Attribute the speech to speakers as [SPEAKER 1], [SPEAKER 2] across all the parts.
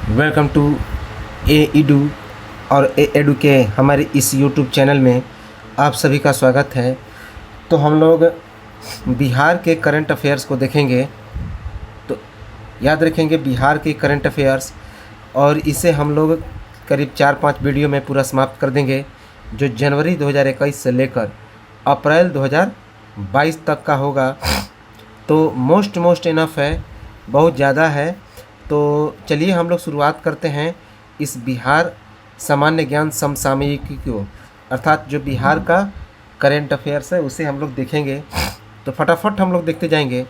[SPEAKER 1] Welcome to edu और edu के हमारे इस यूट्यूब चैनल में आप सभी का स्वागत है। तो हम लोग बिहार के करंट अफेयर्स को देखेंगे। तो याद रखेंगे बिहार के करंट अफेयर्स, और इसे हम लोग करीब 4-5 वीडियो में पूरा समाप्त कर देंगे, जो जनवरी 2021 से लेकर अप्रैल 2022 तक का होगा। तो मोस्ट इनफ है, बहुत ज़्यादा है। तो चलिए हम लोग शुरुआत करते हैं इस बिहार सामान्य ज्ञान समसामयिकी को, अर्थात जो बिहार का करेंट अफेयर्स है उसे हम लोग देखेंगे। तो फटाफट हम लोग देखते जाएंगे।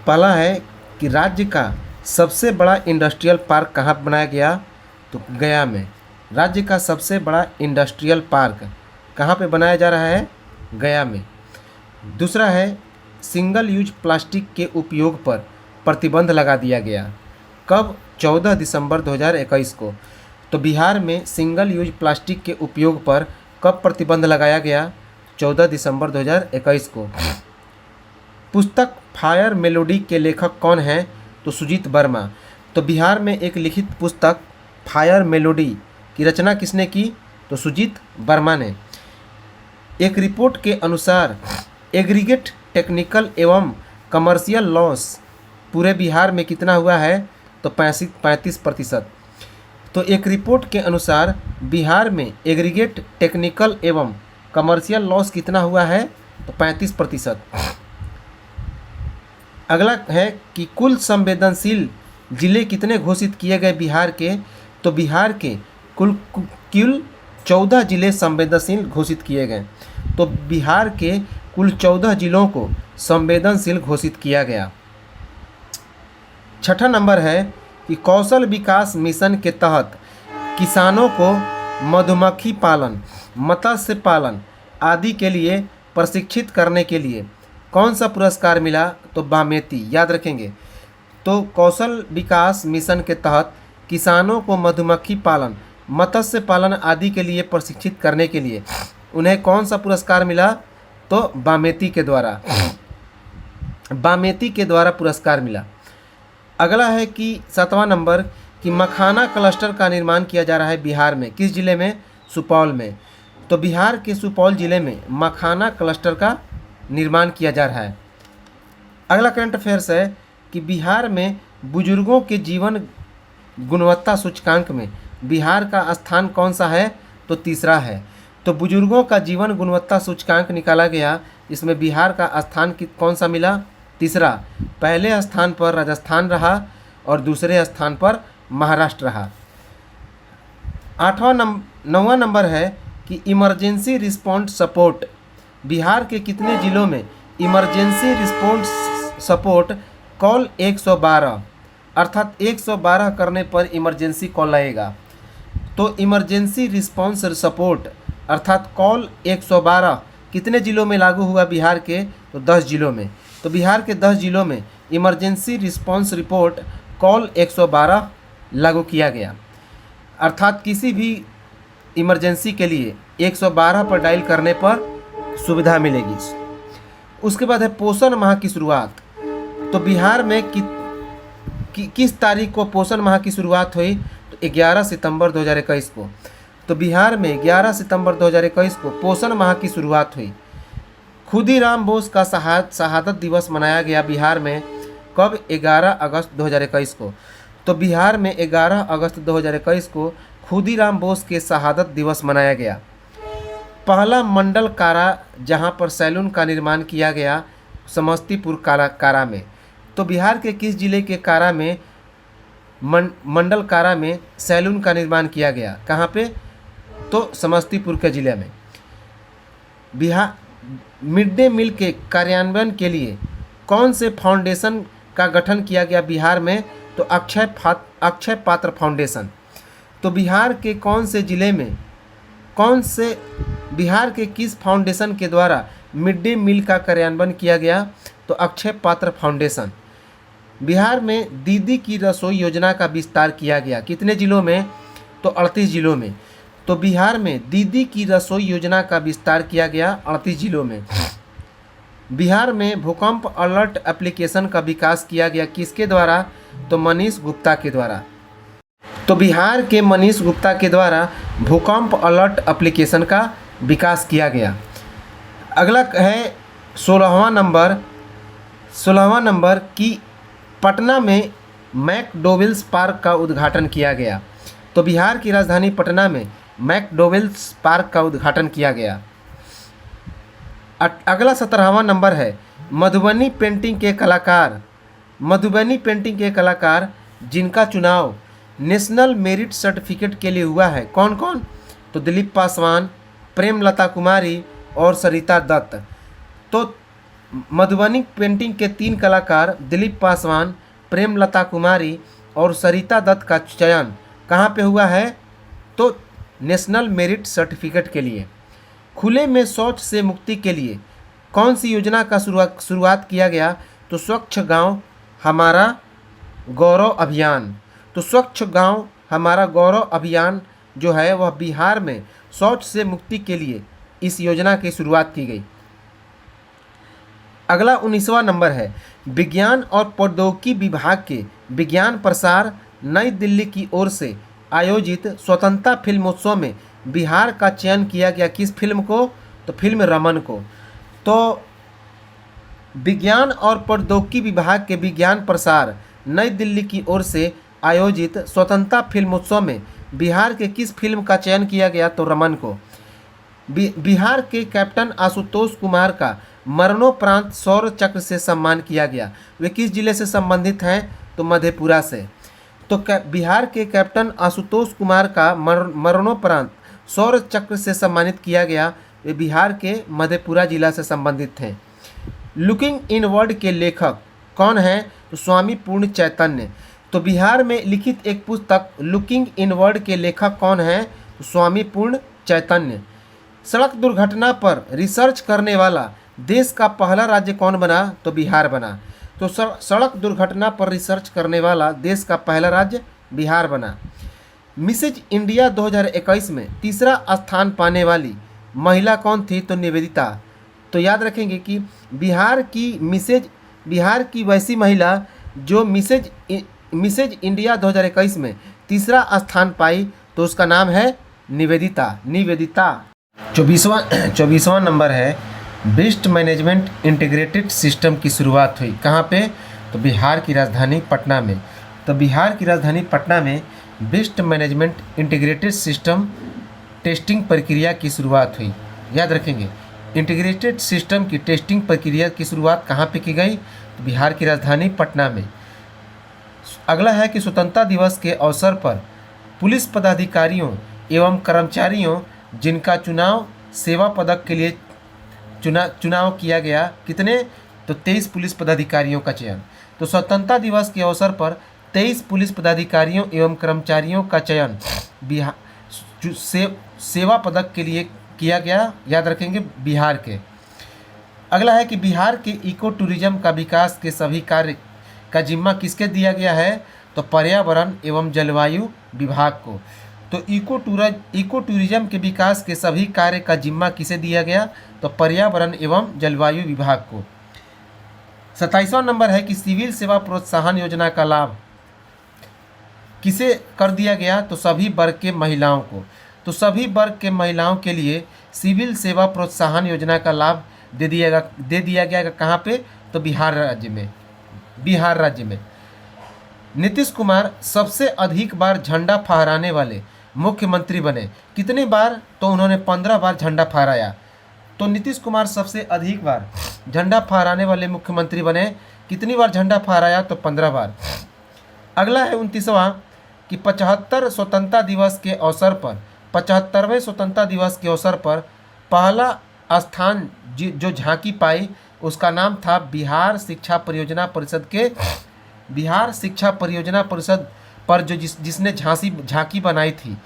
[SPEAKER 1] पहला है कि राज्य का सबसे बड़ा इंडस्ट्रियल पार्क कहाँ बनाया गया? तो गया में। राज्य का सबसे बड़ा इंडस्ट्रियल पार्क कहाँ पे बनाया जा रहा है? गया में। दूसरा है सिंगल यूज प्लास्टिक के उपयोग पर प्रतिबंध लगा दिया गया। कब? 14 दिसंबर 2021 को। तो बिहार में सिंगल यूज प्लास्टिक के उपयोग पर कब प्रतिबंध लगाया गया? 14 दिसंबर 2021 को। पुस्तक फायर मेलोडी के लेखक कौन हैं? तो सुजीत वर्मा। तो बिहार में एक लिखित पुस्तक फायर मेलोडी की रचना किसने की? तो सुजीत वर्मा ने। एक रिपोर्ट के अनुसार एग्रीगेट टेक्निकल एवं कमर्शियल लॉस पूरे बिहार में कितना हुआ है? तो 35%। तो एक रिपोर्ट के अनुसार बिहार में एग्रीगेट टेक्निकल एवं कमर्शियल लॉस कितना हुआ है? तो 35%। अगला है कि कुल संवेदनशील जिले कितने घोषित किए गए बिहार के? तो बिहार के कुल 14 जिले संवेदनशील घोषित किए गए। तो बिहार के कुल 14 जिलों को संवेदनशील घोषित किया गया। छठा नंबर है कि कौशल विकास मिशन के तहत किसानों को मधुमक्खी पालन, मत्स्य पालन आदि के लिए प्रशिक्षित करने के लिए कौन सा पुरस्कार मिला? तो बामेती। याद रखेंगे। तो कौशल विकास मिशन के तहत किसानों को मधुमक्खी पालन, मत्स्य पालन आदि के लिए प्रशिक्षित करने के लिए उन्हें कौन सा पुरस्कार मिला? तो बामेती के द्वारा पुरस्कार मिला। अगला है कि 7वां नंबर कि मखाना क्लस्टर का निर्माण किया जा रहा है बिहार में। किस जिले में? सुपौल में। तो बिहार के सुपौल जिले में मखाना क्लस्टर का निर्माण किया जा रहा है। अगला करंट अफेयर्स है कि बिहार में बुजुर्गों के जीवन गुणवत्ता सूचकांक में बिहार का स्थान कौन सा है? तो तीसरा है। तो बुजुर्गों का जीवन गुणवत्ता सूचकांक निकाला गया, इसमें बिहार का स्थान कौन सा मिला? तीसरा। पहले स्थान पर राजस्थान रहा और दूसरे स्थान पर महाराष्ट्र रहा। 9वां नंबर है कि इमरजेंसी रिस्पॉन्स सपोर्ट बिहार के कितने जिलों में इमरजेंसी रिस्पॉन्स सपोर्ट कॉल 112, अर्थात 112 करने पर इमरजेंसी कॉल लगेगा। तो इमरजेंसी रिस्पॉन्स सपोर्ट अर्थात कॉल 112 कितने जिलों में लागू हुआ बिहार के? तो 10 जिलों में। तो बिहार के 10 जिलों में इमरजेंसी रिस्पॉन्स रिपोर्ट कॉल 112 लागू किया गया, अर्थात किसी भी इमरजेंसी के लिए 112 पर डायल करने पर सुविधा मिलेगी। उसके बाद है पोषण माह की शुरुआत। तो बिहार में किस तारीख को पोषण माह की शुरुआत हुई? तो 11 सितंबर 2021 को। तो बिहार में 11 सितंबर 2021 को पोषण माह की शुरुआत हुई। खुदीराम बोस का शहादत दिवस मनाया गया बिहार में। कब? 11 अगस्त 2021 को। तो बिहार में 11 अगस्त 2021 को खुदीराम बोस के शहादत दिवस मनाया गया। पहला मंडल कारा जहां पर सैलून का निर्माण किया गया, समस्तीपुर कारा में। तो बिहार के किस जिले के कारा में मंडल कारा में सैलून का निर्माण किया गया? कहाँ पे? तो समस्तीपुर के जिले में। बिहार मिड डे मील के कार्यान्वयन के लिए कौन से फाउंडेशन का गठन किया गया बिहार में? तो अक्षय पात्र फाउंडेशन। तो बिहार के कौन से जिले में बिहार के किस फाउंडेशन के द्वारा मिड डे मील का कार्यान्वयन किया गया? तो अक्षय पात्र फाउंडेशन। बिहार में दीदी की रसोई योजना का विस्तार किया गया। कितने जिलों में? तो 38 जिलों में। तो बिहार में दीदी की रसोई योजना का विस्तार किया गया 38 जिलों में। बिहार में भूकंप अलर्ट एप्लीकेशन का विकास किया गया। किसके द्वारा? तो मनीष गुप्ता के द्वारा। तो बिहार के मनीष गुप्ता के द्वारा भूकंप अलर्ट एप्लीकेशन का विकास किया गया। अगला है 16वां नंबर कि पटना में मैकडॉवेल्स पार्क का उद्घाटन किया गया। तो बिहार की राजधानी पटना में मैकडॉवेल्स पार्क का उद्घाटन किया गया। अगला 17वां नंबर है मधुबनी पेंटिंग के कलाकार जिनका चुनाव नेशनल मेरिट सर्टिफिकेट के लिए हुआ है, कौन कौन? तो दिलीप पासवान, प्रेमलता कुमारी और सरिता दत्त। तो मधुबनी पेंटिंग के 3 कलाकार दिलीप पासवान, प्रेमलता कुमारी और सरिता दत्त का चयन कहाँ पे हुआ है? तो नेशनल मेरिट सर्टिफिकेट के लिए। खुले में शौच से मुक्ति के लिए कौन सी योजना का शुरुआत किया गया? तो स्वच्छ गांव हमारा गौरव अभियान। तो स्वच्छ गांव हमारा गौरव अभियान जो है वह बिहार में शौच से मुक्ति के लिए इस योजना की शुरुआत की गई। अगला 19वां नंबर है विज्ञान और प्रौद्योगिकी विभाग के विज्ञान प्रसार नई दिल्ली की ओर से आयोजित स्वतंत्रता फिल्मोत्सव में बिहार का चयन किया गया। किस फिल्म को? तो फिल्म रमन को। तो विज्ञान और प्रौद्योगिकी विभाग के विज्ञान प्रसार नई दिल्ली की ओर से आयोजित स्वतंत्रता फिल्मोत्सव में बिहार के किस फिल्म का चयन किया गया? तो रमन को। बिहार के कैप्टन आशुतोष कुमार का मरणोपरांत शौर्य चक्र से सम्मान किया गया। वे किस जिले से संबंधित हैं? तो मधेपुरा से। तो बिहार के कैप्टन आशुतोष कुमार का मरणोपरांत शौर्य चक्र से सम्मानित किया गया। वे बिहार के मधेपुरा जिला से संबंधित हैं। लुकिंग इनवर्ड के लेखक कौन हैं? तो स्वामी पूर्ण चैतन्य। तो बिहार में लिखित एक पुस्तक लुकिंग इनवर्ड के लेखक कौन हैं? तो स्वामी पूर्ण चैतन्य। सड़क दुर्घटना पर रिसर्च करने वाला देश का पहला राज्य कौन बना? तो बिहार बना। तो सड़क दुर्घटना पर रिसर्च करने वाला देश का पहला राज्य बिहार बना। मिसेज इंडिया 2021 में तीसरा स्थान पाने वाली महिला कौन थी? तो निवेदिता। तो याद रखेंगे कि बिहार की वैसी महिला जो मिसेज इंडिया 2021 में तीसरा स्थान पाई, तो उसका नाम है निवेदिता। 24वां नंबर है बेस्ट मैनेजमेंट इंटीग्रेटेड सिस्टम की शुरुआत हुई कहाँ पे? तो बिहार की राजधानी पटना में। तो बिहार की राजधानी पटना में best management integrated system testing प्रक्रिया की शुरुआत हुई। याद रखेंगे इंटीग्रेटेड सिस्टम की टेस्टिंग प्रक्रिया की शुरुआत कहाँ पे की गई? तो बिहार की राजधानी पटना में। अगला है कि स्वतंत्रता दिवस के अवसर पर पुलिस पदाधिकारियों एवं कर्मचारियों जिनका चुनाव सेवा पदक के लिए चुनाव किया गया, कितने? तो 23 पुलिस पदाधिकारियों का चयन। तो स्वतंत्रता दिवस के अवसर पर 23 पुलिस पदाधिकारियों एवं कर्मचारियों का चयन सेवा पदक के लिए किया गया। याद रखेंगे बिहार के। अगला है कि बिहार के इको टूरिज्म का विकास के सभी कार्य का जिम्मा किसके दिया गया है? तो पर्यावरण एवं जलवायु विभाग को। तो इको टूरिज्म के विकास के सभी कार्य का जिम्मा किसे दिया गया? तो पर्यावरण एवं जलवायु विभाग को। 27वां नंबर है कि सिविल सेवा प्रोत्साहन योजना का लाभ किसे कर दिया गया? तो सभी वर्ग के महिलाओं को। तो सभी वर्ग के महिलाओं के लिए सिविल सेवा प्रोत्साहन योजना का लाभ दे दिया गया कहाँ पे? तो बिहार राज्य में। नीतीश कुमार सबसे अधिक बार झंडा फहराने वाले मुख्यमंत्री बने। कितनी बार? तो उन्होंने 15 बार झंडा फहराया। तो नीतीश कुमार सबसे अधिक बार झंडा फहराने वाले मुख्यमंत्री बने। कितनी बार झंडा फहराया? तो 15 बार। अगला है 29वां कि 75वें स्वतंत्रता दिवस के अवसर पर पहला स्थान जो झांकी पाई उसका नाम था बिहार शिक्षा परियोजना परिषद पर जो जिसने झांकी बनाई थी,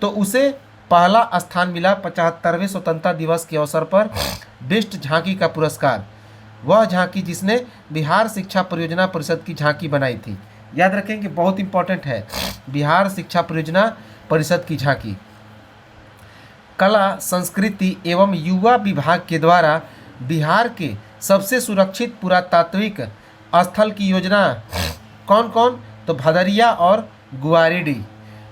[SPEAKER 1] तो उसे पहला स्थान मिला 75वें स्वतंत्रता दिवस के अवसर पर बेस्ट झांकी का पुरस्कार। वह झांकी जिसने बिहार शिक्षा परियोजना परिषद की झांकी बनाई थी। याद रखेंगे बहुत इंपॉर्टेंट है बिहार शिक्षा परियोजना परिषद की झांकी। कला संस्कृति एवं युवा विभाग के द्वारा बिहार के सबसे सुरक्षित पुरातात्विक स्थल की योजना कौन कौन? तो भदरिया और गुआरीडीह।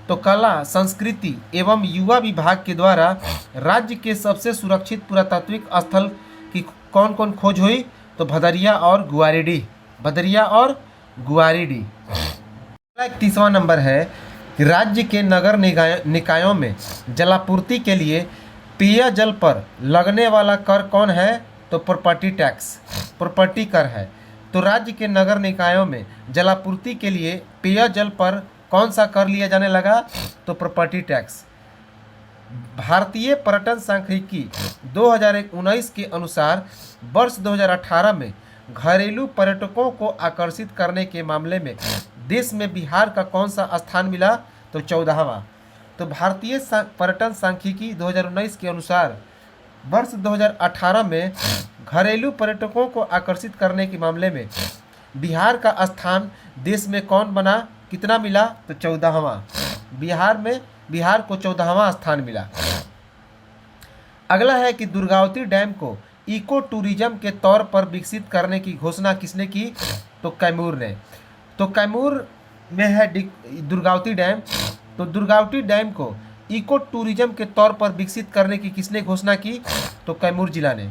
[SPEAKER 1] तो कला, संस्कृति एवं युवा विभाग के द्वारा राज्य के सबसे सुरक्षित पुरातात्विक स्थल की कौन कौन खोज हुई? तो भदरिया और गुआरीडीह, भदरिया और गुआरीडीह। एक तीसरा नंबर है कि राज्य के नगर निकायों में जलापूर्ति के लिए पेयजल पर लगने वाला कर कौन है? तो प्रॉपर्टी टैक्स, प्रॉपर्टी कर है। तो राज्य के नगर निकायों में जलापूर्ति के लिए पेयजल पर कौन सा कर लिया जाने लगा? तो प्रॉपर्टी टैक्स। भारतीय पर्यटन सांख्यिकी 2019 के अनुसार वर्ष 2018 में घरेलू पर्यटकों को आकर्षित करने के मामले में देश में बिहार का कौन सा स्थान मिला? तो 14वां। तो भारतीय पर्यटन सांख्यिकी 2019 के अनुसार वर्ष 2018 में घरेलू पर्यटकों को आकर्षित करने के मामले में बिहार का स्थान देश में कौन बना? कितना मिला? तो 14वां। बिहार को 14वां स्थान मिला। अगला है कि दुर्गावती डैम को इको टूरिज्म के तौर पर विकसित करने की घोषणा किसने की? तो कैमूर ने। तो कैमूर में है दुर्गावती डैम। तो दुर्गावती डैम को इको टूरिज्म के तौर पर विकसित करने की किसने घोषणा की? तो कैमूर जिला ने।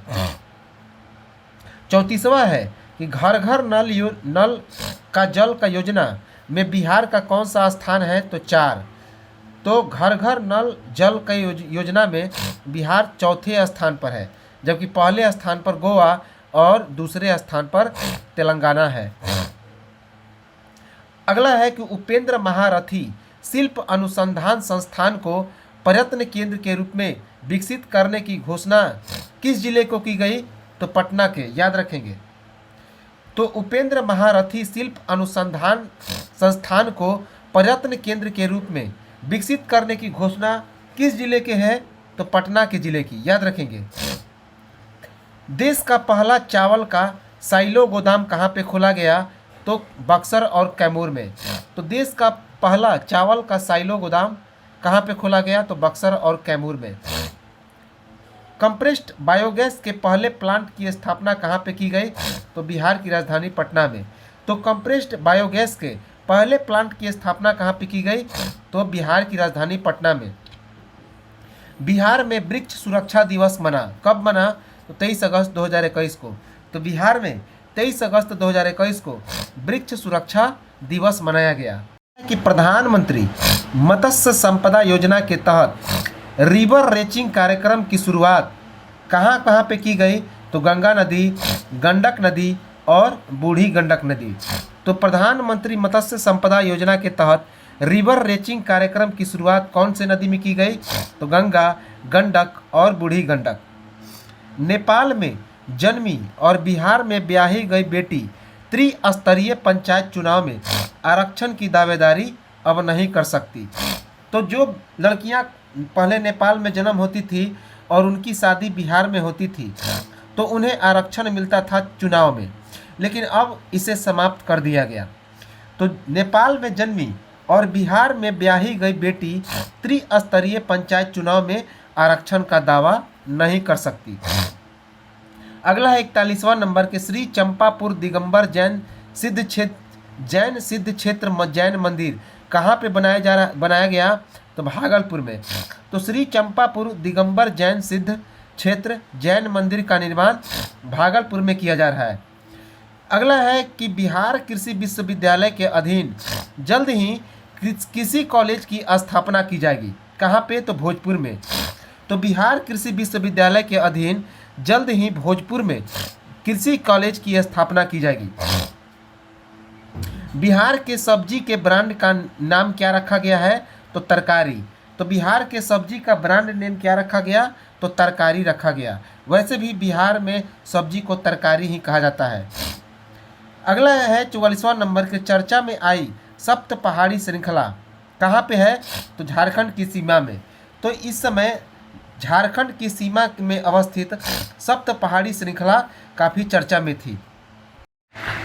[SPEAKER 1] 34वां है कि घर घर नल का जल का योजना में बिहार का कौन सा स्थान है? तो 4। तो घर घर नल जल का योजना में बिहार चौथे स्थान पर है, जबकि पहले स्थान पर गोवा और दूसरे स्थान पर तेलंगाना है। अगला है कि उपेंद्र महारथी शिल्प अनुसंधान संस्थान को पर्यटन केंद्र के रूप में विकसित करने की घोषणा किस जिले को की गई? तो पटना के, याद रखेंगे। तो उपेंद्र महारथी शिल्प अनुसंधान संस्थान को पर्यटन केंद्र के रूप में विकसित करने की घोषणा किस जिले के है? तो पटना के जिले की, याद रखेंगे। देश का पहला चावल का साइलो गोदाम कहाँ पे खोला गया? तो बक्सर और कैमूर में। तो देश का पहला चावल का साइलो गोदाम कहाँ पे खोला गया? तो बक्सर और कैमूर में। कंप्रेस्ड बायोगैस के पहले प्लांट की स्थापना कहाँ पे की गई? तो बिहार की राजधानी पटना में। तो कंप्रेस्ड बायोगैस के पहले प्लांट की स्थापना कहाँ पे की गई? तो बिहार की राजधानी पटना में। बिहार में वृक्ष सुरक्षा दिवस मना, कब मना? तो 23 अगस्त 2021 को। तो बिहार में 23 अगस्त 2021 को वृक्ष सुरक्षा दिवस मनाया गया। कि प्रधानमंत्री मत्स्य संपदा योजना के तहत रिवर रेंचिंग कार्यक्रम की शुरुआत कहाँ कहाँ पे की गई? तो गंगा नदी, गंडक नदी और बूढ़ी गंडक नदी। तो प्रधानमंत्री मत्स्य संपदा योजना के तहत रिवर रेंचिंग कार्यक्रम की शुरुआत कौन से नदी में की गई? तो गंगा, गंडक और बूढ़ी गंडक। नेपाल में जन्मी और बिहार में ब्याही गई बेटी त्रिस्तरीय पंचायत चुनाव में आरक्षण की दावेदारी अब नहीं कर सकती। तो जो लड़कियां पहले नेपाल में जन्म होती थी और उनकी शादी बिहार में होती थी तो उन्हें आरक्षण मिलता था चुनाव में, लेकिन अब इसे समाप्त कर दिया गया। तो नेपाल में जन्मी और बिहार में ब्याही गई बेटी त्रिस्तरीय पंचायत चुनाव में आरक्षण का दावा नहीं कर सकती। अगला है 41वां नंबर के श्री चंपापुर दिगंबर जैन सिद्ध क्षेत्र जैन मंदिर कहाँ पे बनाया गया? तो भागलपुर में। तो श्री चंपापुर दिगंबर जैन सिद्ध क्षेत्र जैन मंदिर का निर्माण भागलपुर में किया जा रहा है। अगला है कि बिहार कृषि विश्वविद्यालय के अधीन जल्द ही कृषि कॉलेज की स्थापना की जाएगी। कहाँ पे? तो भोजपुर में। तो बिहार कृषि विश्वविद्यालय के अधीन जल्द ही भोजपुर में कृषि कॉलेज की स्थापना की जाएगी। बिहार के सब्जी के ब्रांड का नाम क्या रखा गया है? तो तरकारी। तो बिहार के सब्जी का ब्रांड नेम क्या रखा गया? तो तरकारी रखा गया। वैसे भी बिहार में सब्जी को तरकारी ही कहा जाता है। अगला है 44वां नंबर के चर्चा में आई सप्त पहाड़ी श्रृंखला कहाँ पे है? तो झारखंड की सीमा में। तो इस समय झारखंड की सीमा में अवस्थित सप्त पहाड़ी श्रृंखला काफ़ी चर्चा में थी।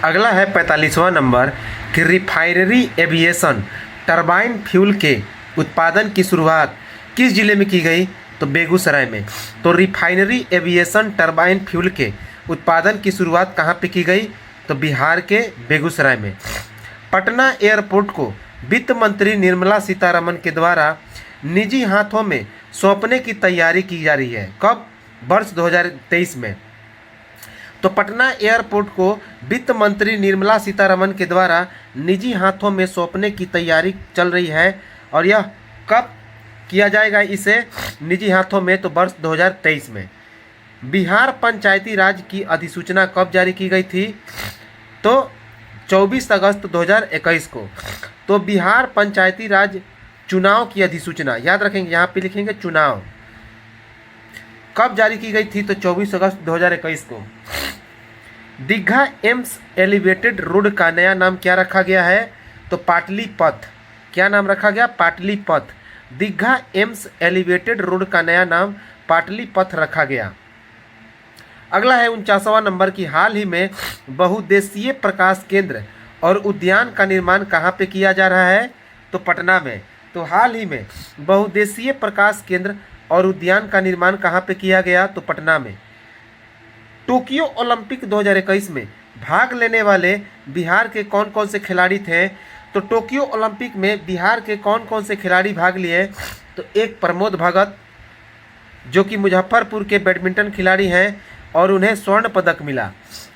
[SPEAKER 1] अगला है 45वां नंबर कि रिफाइनरी एविएशन टरबाइन फ्यूल के उत्पादन की शुरुआत किस जिले में की गई? तो बेगूसराय में। तो रिफाइनरी एविएशन टरबाइन फ्यूल के उत्पादन की शुरुआत कहाँ पे की गई? तो बिहार के बेगूसराय में। पटना एयरपोर्ट को वित्त मंत्री निर्मला सीतारमण के द्वारा निजी हाथों में सौंपने की तैयारी की जा रही है। कब? वर्ष 2023 में। तो पटना एयरपोर्ट को वित्त मंत्री निर्मला सीतारमण के द्वारा निजी हाथों में सौंपने की तैयारी चल रही है। और यह कब किया जाएगा इसे निजी हाथों में? तो वर्ष 2023 में। बिहार पंचायती राज की अधिसूचना कब जारी की गई थी? तो 24 अगस्त 2021 को। तो बिहार पंचायती राज चुनाव की अधिसूचना, याद रखेंगे, यहाँ पे लिखेंगे चुनाव, कब जारी की गई थी? तो 24 अगस्त 2021 को। दीघा एम्स एलिवेटेड रोड का नया नाम क्या रखा गया है? तो पाटलिपथ। क्या नाम रखा गया? पाटलिपथ। दीघा एम्स एलिवेटेड रोड का नया नाम पाटलिपथ रखा गया। अगला है 49वां नंबर की, हाल ही में बहुउद्देशीय प्रकाश केंद्र और उद्यान का निर्माण कहाँ पे किया जा रहा है? तो पटना में। तो हाल ही में बहुउद्देशीय प्रकाश केंद्र और उद्यान का निर्माण कहाँ पे किया गया? तो पटना में। टोक्यो ओलंपिक 2021 में भाग लेने वाले बिहार के कौन कौन से खिलाड़ी थे? तो टोक्यो ओलंपिक में बिहार के कौन कौन से खिलाड़ी भाग लिए? तो एक प्रमोद भगत, जो कि मुजफ्फरपुर के बैडमिंटन खिलाड़ी हैं और उन्हें स्वर्ण पदक मिला,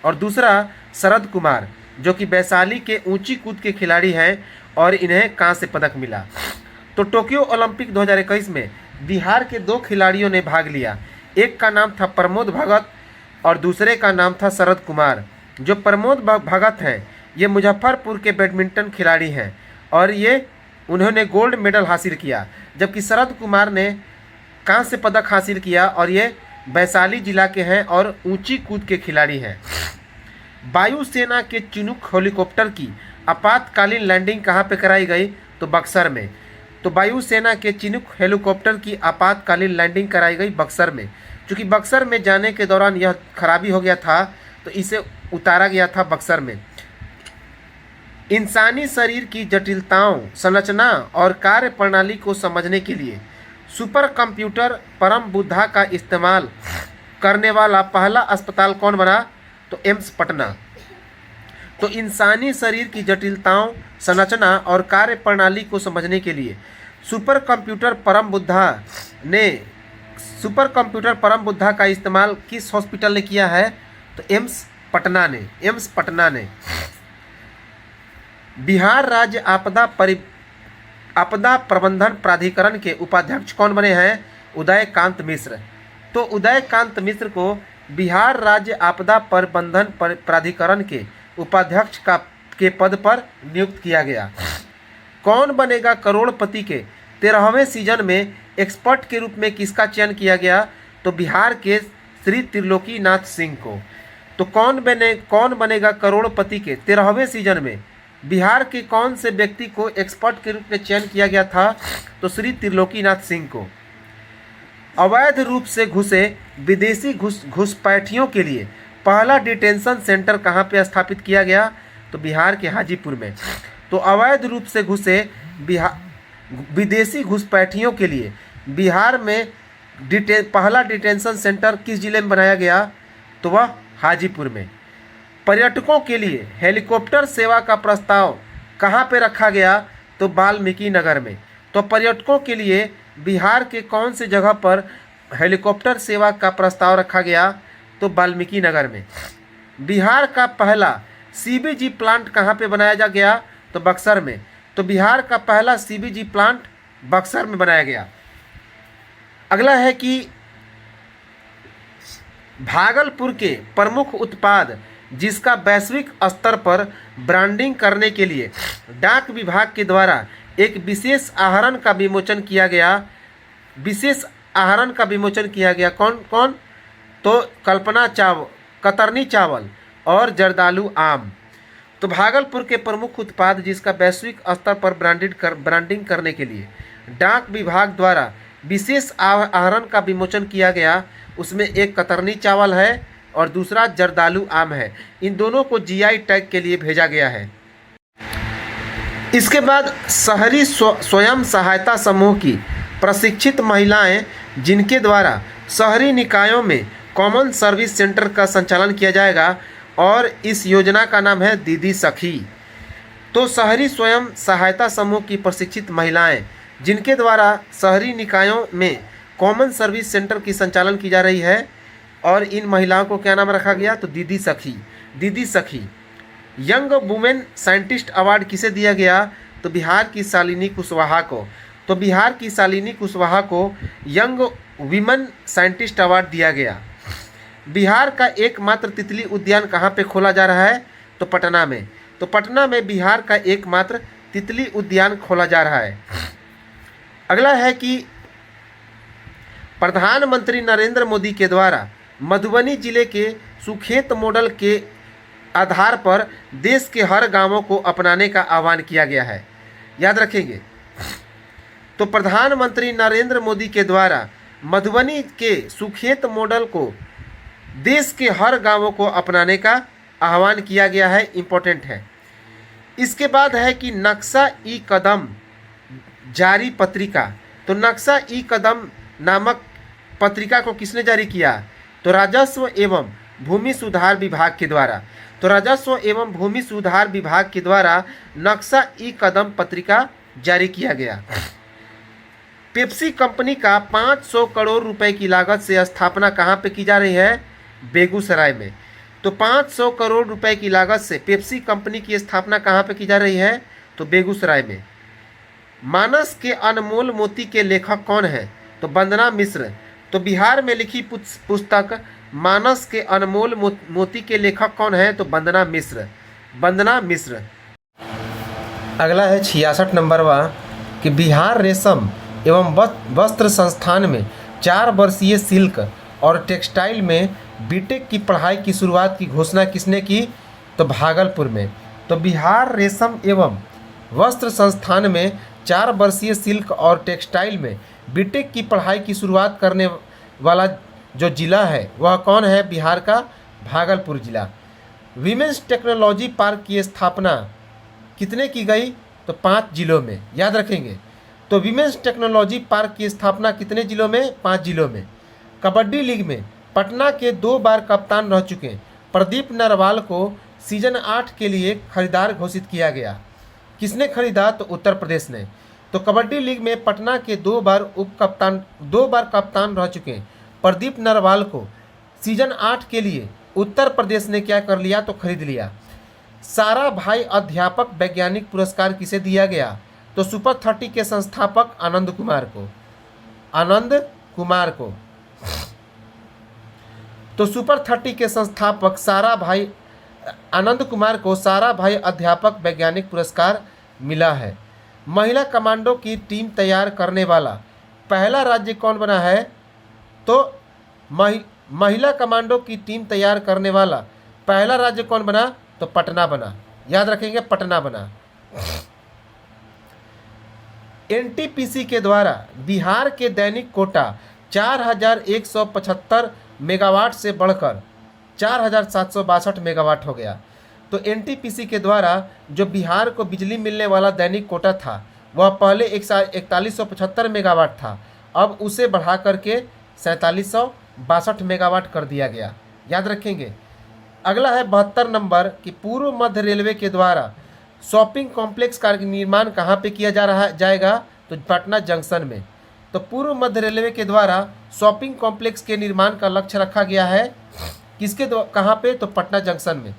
[SPEAKER 1] और दूसरा शरद कुमार, जो कि वैशाली के ऊंची कूद के खिलाड़ी हैं और इन्हें कांस्य पदक मिला। तो टोक्यो ओलंपिक 2021 में बिहार के 2 खिलाड़ियों ने भाग लिया। एक का नाम था प्रमोद भगत और दूसरे का नाम था शरद कुमार। जो प्रमोद भगत हैं ये मुजफ्फरपुर के बैडमिंटन खिलाड़ी हैं और उन्होंने गोल्ड मेडल हासिल किया, जबकि शरद कुमार ने कांस्य पदक हासिल किया और ये वैशाली जिला के हैं और ऊंची कूद के खिलाड़ी हैं। वायुसेना के चिनूक हेलीकॉप्टर की आपातकालीन लैंडिंग कहाँ पे कराई गई? तो बक्सर में। तो वायुसेना के चिनूक हेलीकॉप्टर की आपातकालीन लैंडिंग कराई गई बक्सर में। चूँकि बक्सर में जाने के दौरान यह खराबी हो गया था तो इसे उतारा गया था बक्सर में। इंसानी शरीर की जटिलताओं, संरचना और कार्य प्रणाली को समझने के लिए सुपर कंप्यूटर परम बुद्धा का इस्तेमाल करने वाला पहला अस्पताल कौन बना? तो एम्स पटना। तो इंसानी शरीर की जटिलताओं, संरचना और कार्य प्रणाली को समझने के लिए सुपर कंप्यूटर परम बुद्धा का इस्तेमाल किस हॉस्पिटल ने किया है? तो एम्स पटना ने। बिहार राज्य आपदा प्रबंधन प्राधिकरण के उपाध्यक्ष कौन बने हैं? उदयकांत मिश्र। तो उदयकांत मिश्र को बिहार राज्य आपदा प्रबंधन प्राधिकरण के उपाध्यक्ष के पद पर नियुक्त किया गया। कौन बनेगा करोड़पति के 13वें सीजन में एक्सपर्ट के रूप में किसका चयन किया गया? तो बिहार के श्री त्रिलोकीनाथ सिंह को। तो कौन बनेगा करोड़पति के 13वें सीजन में बिहार के कौन से व्यक्ति को एक्सपर्ट के रूप में चयन किया गया था? तो श्री त्रिलोकीनाथ सिंह को। अवैध रूप से घुसे विदेशी घुसपैठियों के लिए पहला डिटेंशन सेंटर कहाँ पे स्थापित किया गया? तो बिहार के हाजीपुर में। तो अवैध रूप से घुसे विदेशी घुसपैठियों के लिए बिहार में पहला डिटेंशन सेंटर किस जिले में बनाया गया? तो वह हाजीपुर में। पर्यटकों के लिए हेलीकॉप्टर सेवा का प्रस्ताव कहाँ पे रखा गया? तो वाल्मीकि नगर में। तो पर्यटकों के लिए बिहार के कौन सी जगह पर हेलीकॉप्टर सेवा का प्रस्ताव रखा गया? तो वाल्मीकि नगर में। बिहार का पहला सीबीजी प्लांट कहाँ पे बनाया गया? तो बक्सर में। तो बिहार का पहला सीबीजी प्लांट बक्सर में बनाया गया। अगला है कि भागलपुर के प्रमुख उत्पाद जिसका वैश्विक स्तर पर ब्रांडिंग करने के लिए डाक विभाग के द्वारा एक विशेष आहरण का विमोचन किया गया। कौन? तो कतरनी चावल और जर्दालू आम। तो भागलपुर के प्रमुख उत्पाद जिसका वैश्विक स्तर पर ब्रांडिंग करने के लिए डाक विभाग द्वारा विशेष आहरण का विमोचन किया गया, उसमें एक कतरनी चावल है और दूसरा जर्दालू आम है। इन दोनों को जीआई टैग के लिए भेजा गया है। इसके बाद शहरी स्वयं सहायता समूह की प्रशिक्षित महिलाएं जिनके द्वारा शहरी निकायों में कॉमन सर्विस सेंटर का संचालन किया जाएगा और इस योजना का नाम है दीदी सखी। तो तो शहरी स्वयं सहायता समूह की प्रशिक्षित महिलाएं जिनके द्वारा शहरी निकायों में कॉमन सर्विस सेंटर की संचालन की जा रही है, और इन महिलाओं को क्या नाम रखा गया? तो दीदी सखी। दीदी सखी। यंग वुमेन साइंटिस्ट अवार्ड किसे दिया गया? तो बिहार की शालिनी कुशवाहा को। तो बिहार की शालिनी कुशवाहा को यंग वीमेन साइंटिस्ट अवार्ड दिया गया। बिहार का एकमात्र तितली उद्यान कहाँ पे खोला जा रहा है? तो पटना में। तो पटना में बिहार का एकमात्र तितली उद्यान खोला जा रहा है। अगला है कि प्रधानमंत्री नरेंद्र मोदी के द्वारा मधुबनी जिले के सुखेत मॉडल के आधार पर देश के हर गांवों को अपनाने का आह्वान किया गया है। याद रखेंगे। तो प्रधानमंत्री नरेंद्र मोदी के द्वारा मधुबनी के सुखेत मॉडल को देश के हर गांवों को अपनाने का आह्वान किया गया है। इम्पोर्टेंट है। इसके बाद है कि नक्शा ई कदम जारी पत्रिका। तो नक्शा ई कदम नामक पत्रिका को किसने जारी किया? तो राजस्व एवं भूमि सुधार विभाग के द्वारा। तो राजस्व एवं भूमि सुधार विभाग के द्वारा नक्शा ई कदम पत्रिका जारी किया गया। पेप्सी कंपनी का 500 करोड़ रुपए की लागत से स्थापना कहाँ पे की जा रही है? बेगूसराय में। तो 500 करोड़ रुपए की लागत से पेप्सी कंपनी की स्थापना कहाँ पे की जा रही है? तो बेगूसराय में। मानस के अनमोल मोती के लेखक कौन है? तो वंदना मिश्र। तो बिहार में लिखी पुस्तक मानस के अनमोल मोती के लेखक कौन है? तो वंदना मिश्र। वंदना मिश्र। अगला है 66 नंबरवा कि बिहार रेशम एवं वस्त्र संस्थान में 4 वर्षीय सिल्क और टेक्सटाइल में बीटेक की पढ़ाई की शुरुआत की घोषणा किसने की? तो भागलपुर में। तो बिहार रेशम एवं वस्त्र संस्थान में 4 वर्षीय सिल्क और टेक्सटाइल में बीटेक की पढ़ाई की शुरुआत करने वाला जो जिला है वह कौन है? बिहार का भागलपुर जिला। वीमेंस टेक्नोलॉजी पार्क की स्थापना कितने की गई? तो 5 जिलों में। याद रखेंगे। तो वीमेंस टेक्नोलॉजी पार्क की स्थापना कितने जिलों में? 5 जिलों में। कबड्डी लीग में पटना के 2 बार कप्तान रह चुके प्रदीप नरवाल को सीजन 8 के लिए खरीदार घोषित किया गया। किसने खरीदा? तो उत्तर प्रदेश ने। तो कबड्डी लीग में पटना के 2 बार कप्तान रह चुके प्रदीप नरवाल को सीजन 8 के लिए उत्तर प्रदेश ने क्या कर लिया? तो खरीद लिया। सारा भाई अध्यापक वैज्ञानिक पुरस्कार किसे दिया गया? तो सुपर 30 के संस्थापक आनंद कुमार को। आनंद कुमार को। तो सुपर 30 के संस्थापक सारा भाई आनंद कुमार को सारा भाई अध्यापक वैज्ञानिक पुरस्कार मिला है। महिला कमांडो की टीम तैयार करने वाला पहला राज्य कौन बना है? तो महिला कमांडो की टीम तैयार करने वाला पहला राज्य कौन बना? तो पटना बना। याद रखेंगे, पटना बना। एनटीपीसी के द्वारा बिहार के दैनिक कोटा 4175 मेगावाट से बढ़कर 4762 मेगावाट हो गया। तो एनटीपीसी के द्वारा जो बिहार को बिजली मिलने वाला दैनिक कोटा था वह पहले 4175 मेगावाट था, अब उसे बढ़ा करके 4762 मेगावाट कर दिया गया। याद रखेंगे। अगला है 72 नंबर कि पूर्व मध्य रेलवे के द्वारा शॉपिंग कॉम्प्लेक्स का निर्माण कहाँ पे किया जाएगा? तो पटना जंक्शन में। तो पूर्व मध्य रेलवे के द्वारा शॉपिंग कॉम्प्लेक्स के निर्माण का लक्ष्य रखा गया है किसके कहाँ पे? तो पटना जंक्शन में।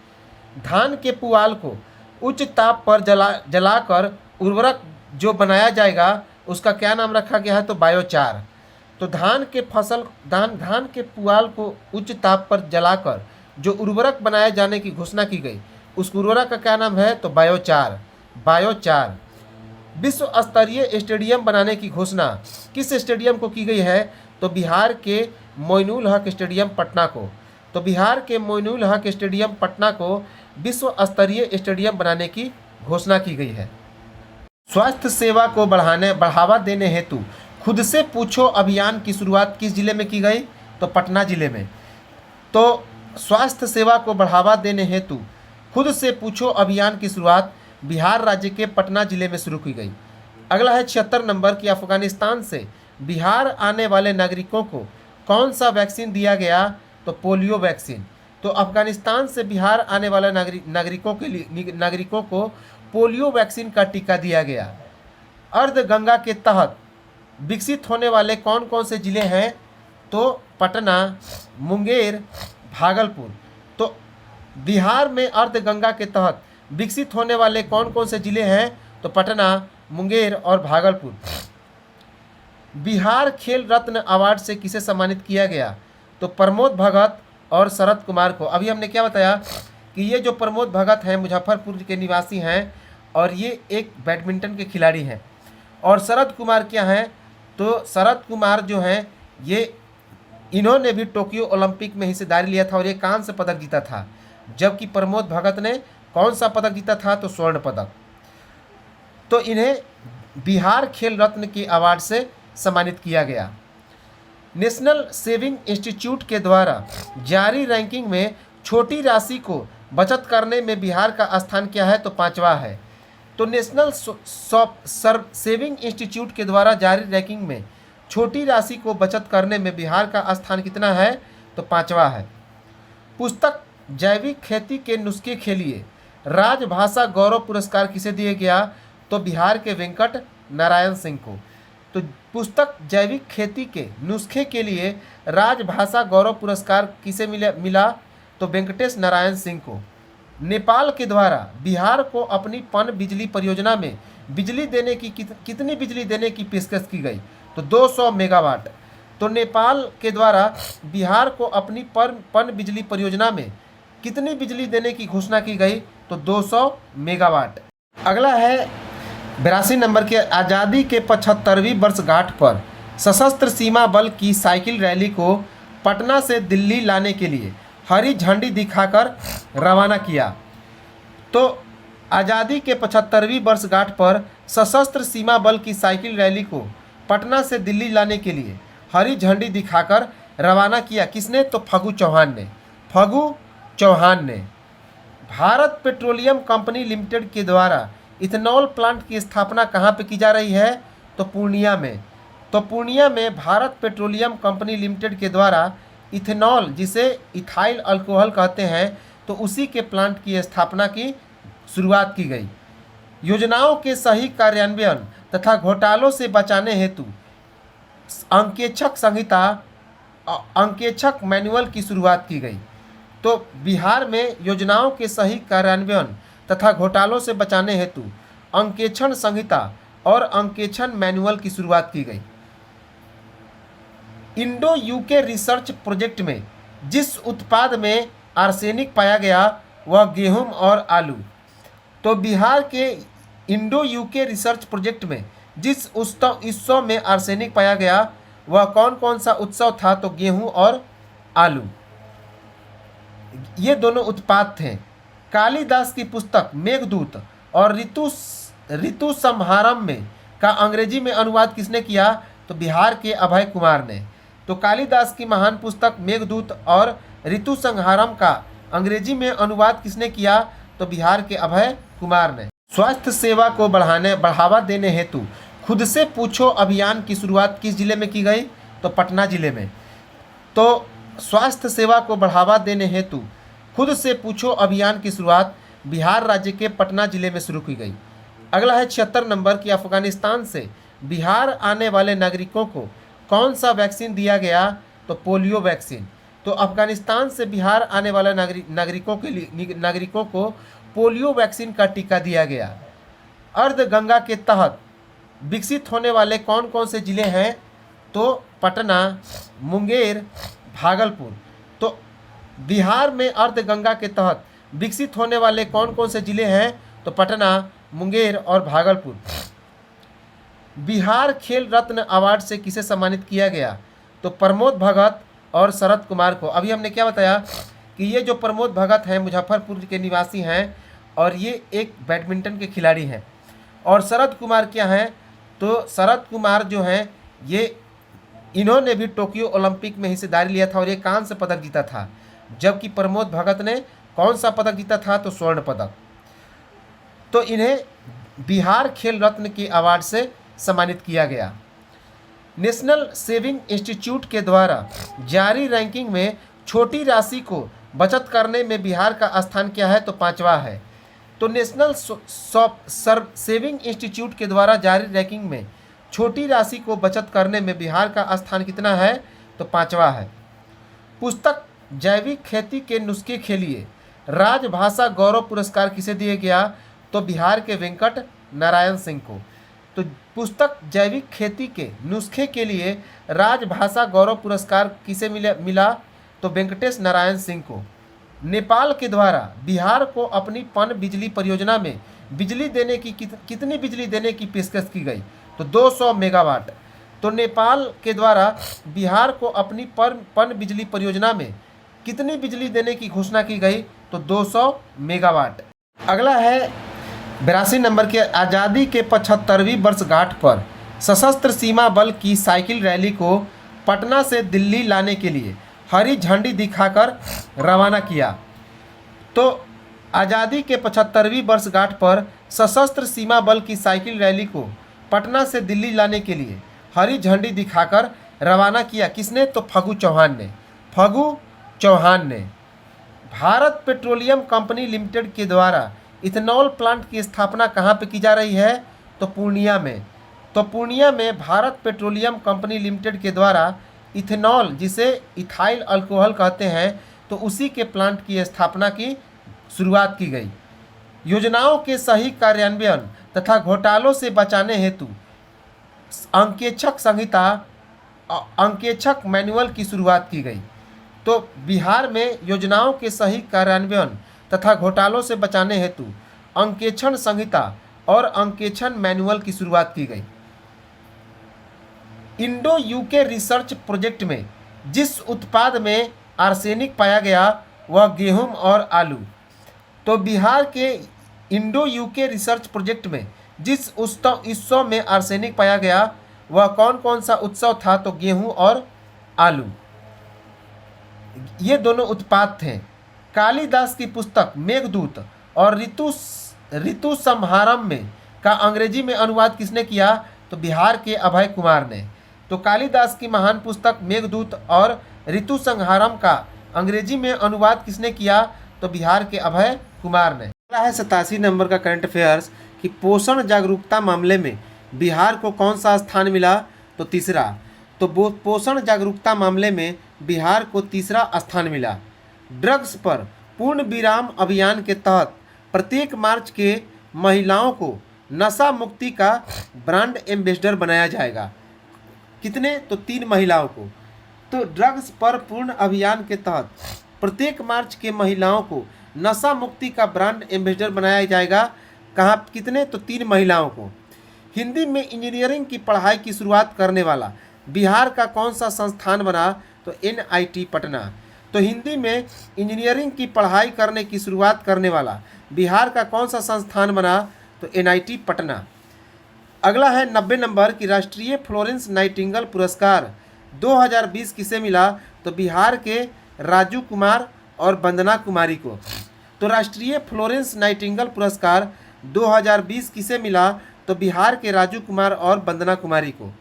[SPEAKER 1] धान के पुआल को उच्च ताप पर जलाकर उर्वरक जो बनाया जाएगा उसका क्या नाम रखा गया है? तो बायोचार। तो धान के पुआल को उच्च ताप पर जलाकर जो उर्वरक बनाए जाने की घोषणा की गई उस उर्वरक का क्या नाम है? तो बायोचार। बायोचार। विश्व स्तरीय स्टेडियम बनाने की घोषणा किस स्टेडियम को की गई है? तो बिहार के मोइनुल हक स्टेडियम पटना को। तो बिहार के मोइनुल हक स्टेडियम पटना को विश्व स्तरीय स्टेडियम बनाने की घोषणा की गई है। स्वास्थ्य सेवा को बढ़ावा देने हेतु खुद से पूछो अभियान की शुरुआत किस जिले में की गई? तो पटना जिले में। तो स्वास्थ्य सेवा को बढ़ावा देने हेतु खुद से पूछो अभियान की शुरुआत बिहार राज्य के पटना जिले में शुरू की गई। अगला है 76 नंबर कि अफगानिस्तान से बिहार आने वाले नागरिकों को कौन सा वैक्सीन दिया गया? तो पोलियो वैक्सीन। तो अफगानिस्तान से बिहार आने वाले नागरिकों को पोलियो वैक्सीन का टीका दिया गया। अर्ध गंगा के तहत विकसित होने वाले कौन कौन से जिले हैं? तो पटना, मुंगेर, भागलपुर। तो बिहार में अर्ध गंगा के तहत विकसित होने वाले कौन कौन से जिले हैं? तो पटना, मुंगेर और भागलपुर। बिहार खेल रत्न अवार्ड से किसे सम्मानित किया गया? तो प्रमोद भगत और शरद कुमार को। अभी हमने क्या बताया कि ये जो प्रमोद भगत हैं मुजफ्फरपुर के निवासी हैं और ये एक बैडमिंटन के खिलाड़ी हैं। और शरद कुमार क्या हैं? तो शरद कुमार जो हैं ये इन्होंने भी टोक्यो ओलंपिक में हिस्सेदारी लिया था और ये कांस्य पदक जीता था, जबकि प्रमोद भगत ने कौन सा पदक जीता था? तो स्वर्ण पदक। तो इन्हें बिहार खेल रत्न के अवार्ड से सम्मानित किया गया। नेशनल सेविंग इंस्टीट्यूट के द्वारा जारी रैंकिंग में छोटी राशि को बचत करने में बिहार का स्थान क्या है? तो 5वां है। तो नेशनल सेविंग इंस्टीट्यूट के द्वारा जारी रैंकिंग में छोटी राशि को बचत करने में बिहार का स्थान कितना है? तो 5वां है। पुस्तक जैविक खेती के नुस्खे के लिए राजभाषा गौरव पुरस्कार किसे दिया गया? तो बिहार के वेंकट नारायण सिंह को। तो पुस्तक जैविक खेती के नुस्खे के लिए राजभाषा गौरव पुरस्कार किसे मिला? तो वेंकटेश नारायण सिंह को। नेपाल के द्वारा बिहार को अपनी पन बिजली परियोजना में बिजली देने की कितनी बिजली देने की पेशकश की गई? तो 200 मेगावाट। तो नेपाल के द्वारा बिहार को अपनी पन बिजली परियोजना में कितनी बिजली देने की घोषणा की गई? तो 200 मेगावाट। अगला है 82 नंबर के आज़ादी के 75वीं वर्षगांठ पर सशस्त्र सीमा बल की साइकिल रैली को पटना से दिल्ली लाने के लिए हरी झंडी दिखाकर रवाना किया। तो आज़ादी के 75वीं वर्षगांठ पर सशस्त्र सीमा बल की साइकिल रैली को पटना से दिल्ली लाने के लिए हरी झंडी दिखाकर रवाना किया। किसने? तो फग्गू चौहान ने। भारत पेट्रोलियम कंपनी लिमिटेड के द्वारा इथेनॉल प्लांट की स्थापना कहाँ पे की जा रही है? तो पूर्णिया में। तो पूर्णिया में भारत पेट्रोलियम कंपनी लिमिटेड के द्वारा इथेनॉल, जिसे इथाइल अल्कोहल कहते हैं, तो उसी के प्लांट की स्थापना की शुरुआत की गई। योजनाओं के सही कार्यान्वयन तथा घोटालों से बचाने हेतु अंकेक्षक मैनुअल की शुरुआत की गई। तो बिहार में योजनाओं के सही कार्यान्वयन तथा घोटालों से बचाने हेतु अंकेक्षण संहिता और अंकेक्षण मैनुअल की शुरुआत की गई। इंडो यूके रिसर्च प्रोजेक्ट में जिस उत्पाद में आर्सेनिक पाया गया वह गेहूं और आलू। तो बिहार के इंडो यूके रिसर्च प्रोजेक्ट में जिस उत्सव में आर्सेनिक पाया गया वह कौन कौन सा उत्सव था? तो गेहूं और आलू, ये दोनों उत्पाद थे। कालिदास की पुस्तक मेघदूत और ऋतु संहारम में का अंग्रेजी में अनुवाद किसने किया? तो बिहार के अभय कुमार ने। तो कालिदास की महान पुस्तक मेघदूत और ऋतु संहारम का अंग्रेजी में अनुवाद किसने किया? तो बिहार के अभय कुमार ने। स्वास्थ्य सेवा को बढ़ावा देने हेतु खुद से पूछो अभियान की शुरुआत किस जिले में की गई? तो पटना जिले में। तो स्वास्थ्य सेवा को बढ़ावा देने हेतु खुद से पूछो अभियान की शुरुआत बिहार राज्य के पटना जिले में शुरू की गई। अगला है 76 नंबर की अफगानिस्तान से बिहार आने वाले नागरिकों को कौन सा वैक्सीन दिया गया? तो पोलियो वैक्सीन। तो अफगानिस्तान से बिहार आने वाले नागरिकों को पोलियो वैक्सीन का टीका दिया गया। अर्ध गंगा के तहत विकसित होने वाले कौन कौन से जिले हैं? तो पटना, मुंगेर, भागलपुर। तो बिहार में अर्ध गंगा के तहत विकसित होने वाले कौन कौन से जिले हैं? तो पटना, मुंगेर और भागलपुर। बिहार खेल रत्न अवार्ड से किसे सम्मानित किया गया? तो प्रमोद भगत और शरद कुमार को। अभी हमने क्या बताया कि ये जो प्रमोद भगत हैं मुजफ्फरपुर के निवासी हैं और ये एक बैडमिंटन के खिलाड़ी हैं। और शरद कुमार क्या हैं? तो शरद कुमार जो हैं ये इन्होंने भी टोक्यो ओलंपिक में हिस्सेदारी लिया था और ये कांस्य पदक जीता था, जबकि प्रमोद भगत ने कौन सा पदक जीता था? तो स्वर्ण पदक। तो इन्हें बिहार खेल रत्न के अवार्ड से सम्मानित किया गया। नेशनल सेविंग इंस्टीट्यूट के द्वारा जारी रैंकिंग में छोटी राशि को बचत करने में बिहार का स्थान क्या है? तो 5वां है। तो नेशनल सेविंग इंस्टीट्यूट के द्वारा जारी रैंकिंग में छोटी राशि को बचत करने में बिहार का स्थान कितना है? तो 5वां है। पुस्तक जैविक खेती के नुस्खे के लिए राजभाषा गौरव पुरस्कार किसे दिया गया? तो बिहार के वेंकट नारायण सिंह को। तो पुस्तक जैविक खेती के नुस्खे के लिए राजभाषा गौरव पुरस्कार किसे मिला? तो वेंकटेश नारायण सिंह को। नेपाल के द्वारा बिहार को अपनी पन बिजली परियोजना में बिजली देने की कितनी बिजली देने की पेशकश की गई? तो 200 मेगावाट। तो नेपाल के द्वारा बिहार को अपनी पन बिजली परियोजना में कितनी बिजली देने की घोषणा की गई? तो 200 मेगावाट। अगला है 82 नंबर के आज़ादी के 75वीं वर्षगांठ पर सशस्त्र सीमा बल की साइकिल रैली को पटना से दिल्ली लाने के लिए हरी झंडी दिखाकर रवाना किया। तो आज़ादी के 75वीं वर्षगांठ पर सशस्त्र सीमा बल की साइकिल रैली को पटना से दिल्ली लाने के लिए हरी झंडी दिखाकर रवाना किया। किसने? तो फग्गू चौहान ने। भारत पेट्रोलियम कंपनी लिमिटेड के द्वारा इथेनॉल प्लांट की स्थापना कहाँ पे की जा रही है? तो पूर्णिया में। तो पूर्णिया में भारत पेट्रोलियम कंपनी लिमिटेड के द्वारा इथेनॉल, जिसे इथाइल अल्कोहल कहते हैं, तो उसी के प्लांट की स्थापना की शुरुआत की गई। योजनाओं के सही कार्यान्वयन तथा घोटालों से बचाने हेतु अंकेक्षक मैनुअल की शुरुआत की गई। तो बिहार में योजनाओं के सही कार्यान्वयन तथा घोटालों से बचाने हेतु अंकेक्षण संहिता और अंकेक्षण मैनुअल की शुरुआत की गई। इंडो यूके रिसर्च प्रोजेक्ट में जिस उत्पाद में आर्सेनिक पाया गया वह गेहूं और आलू। तो बिहार के इंडो यूके रिसर्च प्रोजेक्ट में जिस उत्सव में आर्सेनिक पाया गया वह कौन सा उत्सव था? तो गेहूं और आलू, ये दोनों उत्पाद थे। कालिदास की पुस्तक मेघदूत और ऋतु संहारम में का अंग्रेजी में अनुवाद किसने किया? तो बिहार के अभय कुमार ने। तो कालिदास की महान पुस्तक मेघदूत और ऋतु संहारम का अंग्रेजी में अनुवाद किसने किया? तो बिहार के अभय कुमार ने। अगला है 87 नंबर का करंट अफेयर्स कि पोषण जागरूकता मामले में बिहार को कौन सा स्थान मिला? तो तीसरा। तो पोषण जागरूकता मामले में बिहार को तीसरा स्थान मिला। ड्रग्स पर पूर्ण विराम अभियान के तहत प्रत्येक मार्च के महिलाओं को नशा मुक्ति का ब्रांड एम्बेसडर बनाया जाएगा। कितने? तो 3 महिलाओं को। तो ड्रग्स पर पूर्ण अभियान के तहत प्रत्येक मार्च के महिलाओं को नशा मुक्ति का ब्रांड एम्बेसडर बनाया जाएगा। कहाँ? कितने? तो 3 महिलाओं को। हिंदी में इंजीनियरिंग की पढ़ाई की शुरुआत करने वाला बिहार का कौन सा संस्थान बना? तो NIT पटना। तो हिंदी में इंजीनियरिंग की पढ़ाई करने की शुरुआत करने वाला बिहार का कौन सा संस्थान बना? तो NIT पटना। अगला है 90 नंबर की राष्ट्रीय फ्लोरेंस नाइटिंगेल पुरस्कार 2020 किसे मिला? तो बिहार के राजू कुमार और वंदना कुमारी को। तो राष्ट्रीय फ्लोरेंस नाइटिंगेल पुरस्कार 2020 किसे मिला? तो बिहार के राजू कुमार और वंदना कुमारी को।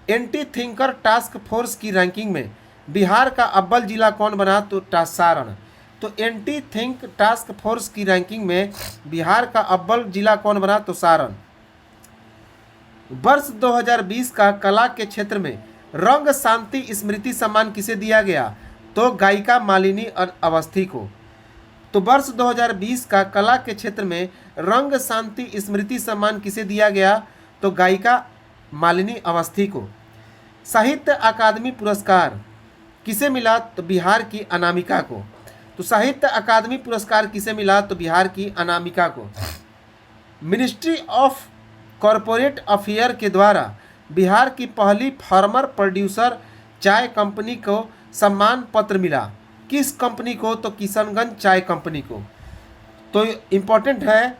[SPEAKER 1] एंटी थिंकर टास्क फोर्स की रैंकिंग में बिहार का अव्वल जिला कौन बना? तो सारण। तो एंटी थिंक टास्क फोर्स की रैंकिंग में बिहार का अव्वल जिला कौन बना? तो सारण। वर्ष 2020 का कला के क्षेत्र में रंग शांति स्मृति सम्मान किसे दिया गया? तो गायिका मालिनी अवस्थी को। तो वर्ष 2020 का कला के क्षेत्र में रंग शांति स्मृति सम्मान किसे दिया गया? तो गायिका मालिनी अवस्थी को। साहित्य अकादमी पुरस्कार किसे मिला? तो बिहार की अनामिका को। तो साहित्य अकादमी पुरस्कार किसे मिला? तो बिहार की अनामिका को। मिनिस्ट्री ऑफ कॉरपोरेट अफेयर के द्वारा बिहार की पहली फार्मर प्रोड्यूसर चाय कंपनी को सम्मान पत्र मिला। किस कंपनी को? तो किशनगंज चाय कंपनी को। तो इम्पोर्टेंट है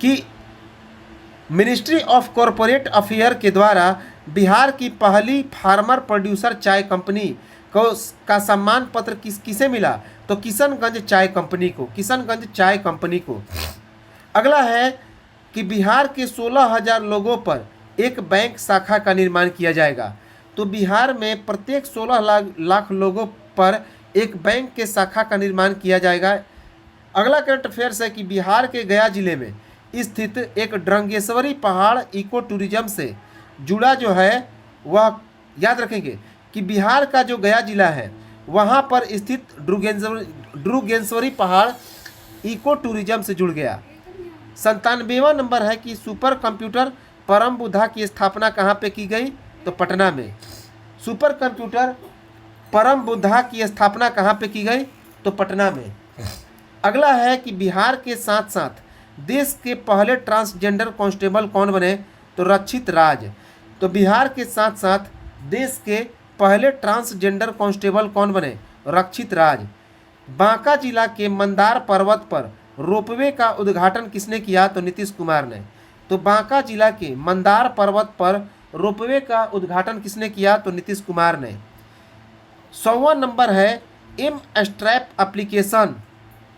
[SPEAKER 1] कि मिनिस्ट्री ऑफ कॉरपोरेट अफेयर के द्वारा बिहार की पहली फार्मर प्रोड्यूसर चाय कंपनी का सम्मान पत्र किसे मिला? तो किशनगंज चाय कंपनी को। अगला है कि बिहार के 16,000 लोगों पर एक बैंक शाखा का निर्माण किया जाएगा। तो बिहार में प्रत्येक 16 लाख लोगों पर एक बैंक के शाखा का निर्माण किया जाएगा। अगला करंट अफेयर्स है कि बिहार के गया जिले में स्थित एक ड्रंगेश्वरी पहाड़ इको टूरिज्म से जुड़ा जो है वह याद रखेंगे कि बिहार का जो गया जिला है वहाँ पर स्थित ड्रुगेश्वरी पहाड़ इको टूरिज्म से जुड़ गया। 97वां नंबर है कि सुपर कंप्यूटर परम बुद्धा की स्थापना कहाँ पे की गई? तो पटना में। सुपर कंप्यूटर परम बुद्धा की स्थापना कहाँ पे की गई? तो पटना में। अगला है कि बिहार के साथ साथ देश के पहले ट्रांसजेंडर कांस्टेबल कौन बने? तो रक्षित राज। तो बिहार के साथ साथ देश के पहले ट्रांसजेंडर कांस्टेबल कौन बने? रक्षित राज। बांका जिला के मंदार पर्वत पर रोपवे का उद्घाटन किसने किया? तो नीतीश कुमार ने। तो बांका जिला के मंदार पर्वत पर रोपवे का उद्घाटन किसने किया? तो नीतीश कुमार ने। 100वां नंबर है एम स्ट्रैप एप्लीकेशन।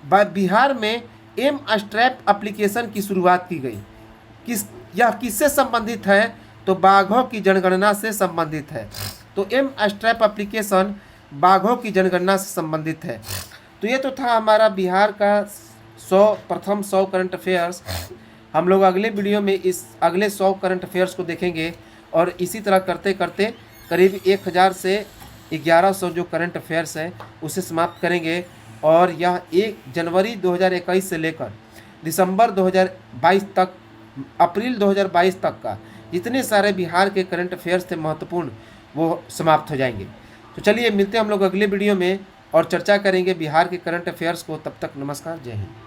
[SPEAKER 1] बिहार में एम स्ट्रैप एप्लीकेशन की शुरुआत की गई। यह किससे संबंधित है? तो बाघों की जनगणना से संबंधित है। तो एम स्ट्रैप एप्लीकेशन बाघों की जनगणना से संबंधित है। तो ये तो था हमारा बिहार का प्रथम 100 करंट अफेयर्स। हम लोग अगले वीडियो में इस अगले 100 करंट अफेयर्स को देखेंगे और इसी तरह करते करते करीब 1000 से 1100 जो करंट अफेयर्स है उसे समाप्त करेंगे। और यह 1 जनवरी 2021 से लेकर दिसंबर 2022 तक, अप्रैल 2022 तक का जितने सारे बिहार के करंट अफेयर्स थे महत्वपूर्ण, वो समाप्त हो जाएंगे। तो चलिए मिलते हैं हम लोग अगले वीडियो में और चर्चा करेंगे बिहार के करंट अफेयर्स को। तब तक नमस्कार, जय हिंद।